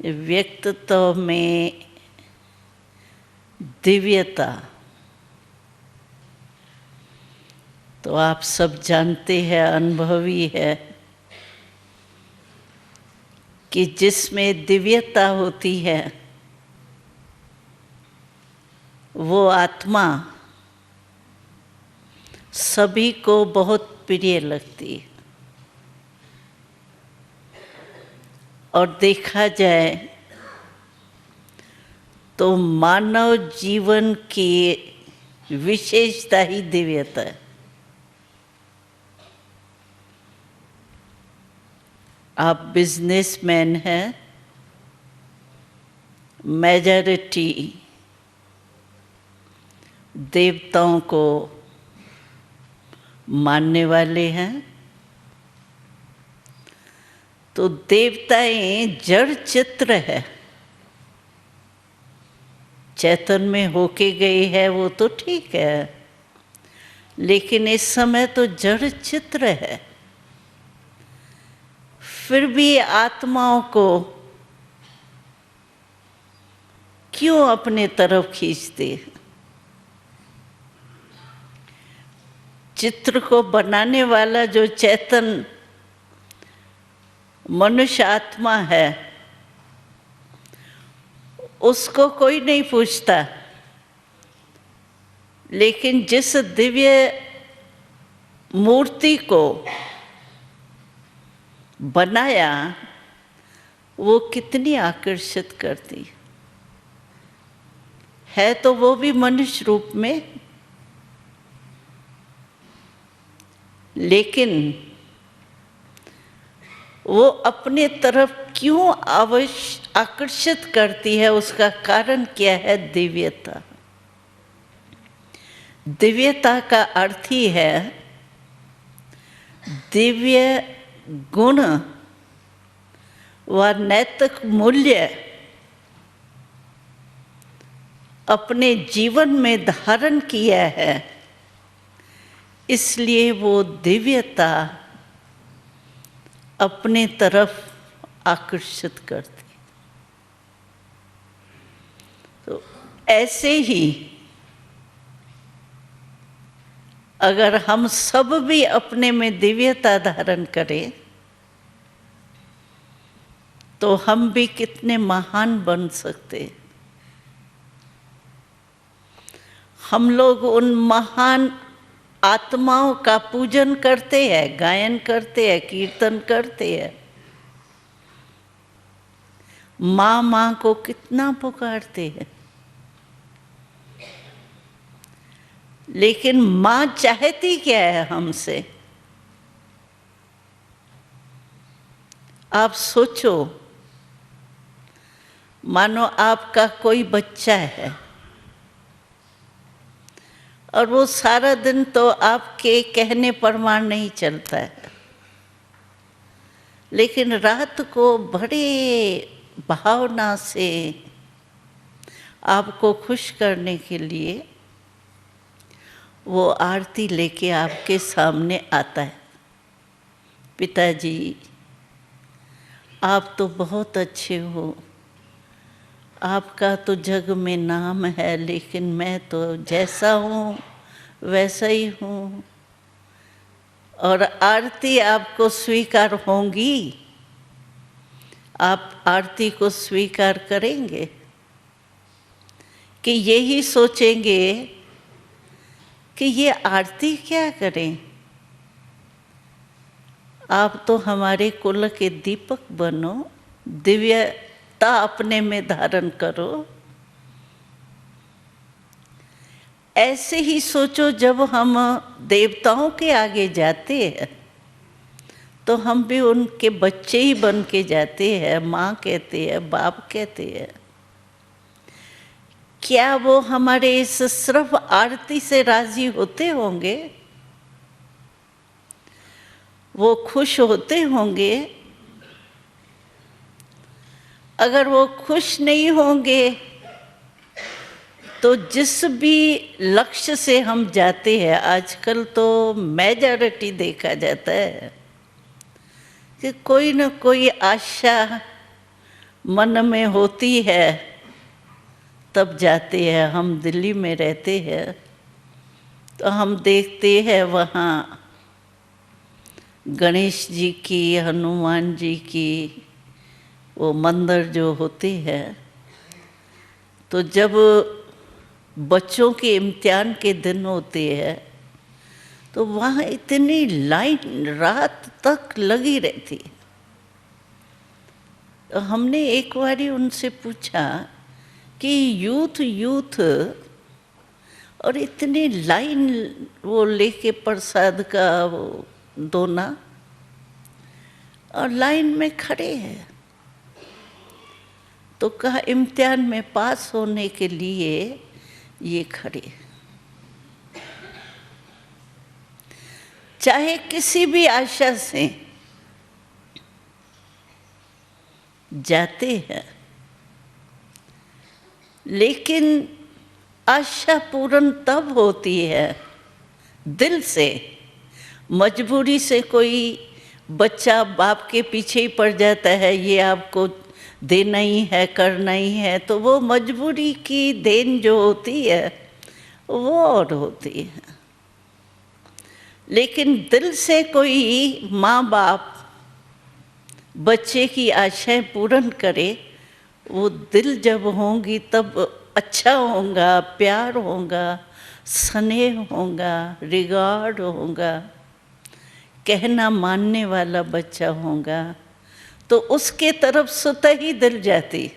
व्यक्तित्व में दिव्यता, तो आप सब जानते हैं, अनुभवी है कि जिसमें दिव्यता होती है वो आत्मा सभी को बहुत प्रिय लगती है। और देखा जाए तो मानव जीवन की विशेषता ही दिव्यता है। आप बिजनेसमैन हैं, मेजॉरिटी देवताओं को मानने वाले हैं, तो देवताएं जड़ चित्र है, चैतन में होके गए है वो तो ठीक है, लेकिन इस समय तो जड़ चित्र है। फिर भी आत्माओं को क्यों अपने तरफ खींचते? चित्र को बनाने वाला जो चैतन मनुष्य आत्मा है, उसको कोई नहीं पूछता, लेकिन जिस दिव्य मूर्ति को बनाया वो कितनी आकर्षित करती है। तो वो भी मनुष्य रूप में, लेकिन वो अपने तरफ क्यों आकर्षित करती है, उसका कारण क्या है? दिव्यता। दिव्यता का अर्थ ही है दिव्य गुण व नैतिक मूल्य अपने जीवन में धारण किया है, इसलिए वो दिव्यता अपने तरफ आकर्षित करती। तो ऐसे ही अगर हम सब भी अपने में दिव्यता धारण करें तो हम भी कितने महान बन सकते। हम लोग उन महान आत्माओं का पूजन करते हैं, गायन करते हैं, कीर्तन करते हैं, माँ माँ को कितना पुकारते हैं, लेकिन माँ चाहती क्या है हमसे? आप सोचो, मानो आपका कोई बच्चा है और वो सारा दिन तो आपके कहने प्रमाण नहीं चलता है, लेकिन रात को बड़े भावना से आपको खुश करने के लिए वो आरती लेके आपके सामने आता है। पिताजी आप तो बहुत अच्छे हो, आपका तो जग में नाम है, लेकिन मैं तो जैसा हूँ वैसा ही हूँ। और आरती आपको स्वीकार होंगी? आप आरती को स्वीकार करेंगे कि यही सोचेंगे कि ये आरती क्या करें? आप तो हमारे कुल के दीपक बनो, दिव्यता अपने में धारण करो। ऐसे ही सोचो, जब हम देवताओं के आगे जाते हैं तो हम भी उनके बच्चे ही बन के जाते हैं। माँ कहते हैं, बाप कहते हैं। क्या वो हमारे इस सिर्फ आरती से राजी होते होंगे? वो खुश होते होंगे? अगर वो खुश नहीं होंगे तो जिस भी लक्ष्य से हम जाते हैं, आजकल तो मेजॉरिटी देखा जाता है कि कोई न कोई आशा मन में होती है तब जाते हैं। हम दिल्ली में रहते हैं तो हम देखते हैं वहाँ गणेश जी की, हनुमान जी की वो मंदिर जो होते हैं, तो जब बच्चों के इम्तिहान के दिन होते हैं तो वहाँ इतनी लाइन रात तक लगी रहती है। तो हमने एक बारी उनसे पूछा कि यूथ और इतनी लाइन वो लेके प्रसाद का वो दोना और लाइन में खड़े हैं, तो कहा इम्तिहान में पास होने के लिए ये खड़े। चाहे किसी भी आशा से जाते हैं, लेकिन आशा पूर्ण तब होती है दिल से। मजबूरी से कोई बच्चा बाप के पीछे ही पड़ जाता है, ये आपको देना ही है, करना ही है, तो वो मजबूरी की देन जो होती है वो और होती है। लेकिन दिल से कोई माँ बाप बच्चे की आशाएं पूर्ण करे, वो दिल जब होंगी तब अच्छा होगा, प्यार होगा, स्नेह होगा, रिगार्ड होगा, कहना मानने वाला बच्चा होगा, तो उसके तरफ स्वतः ही दिल जाती।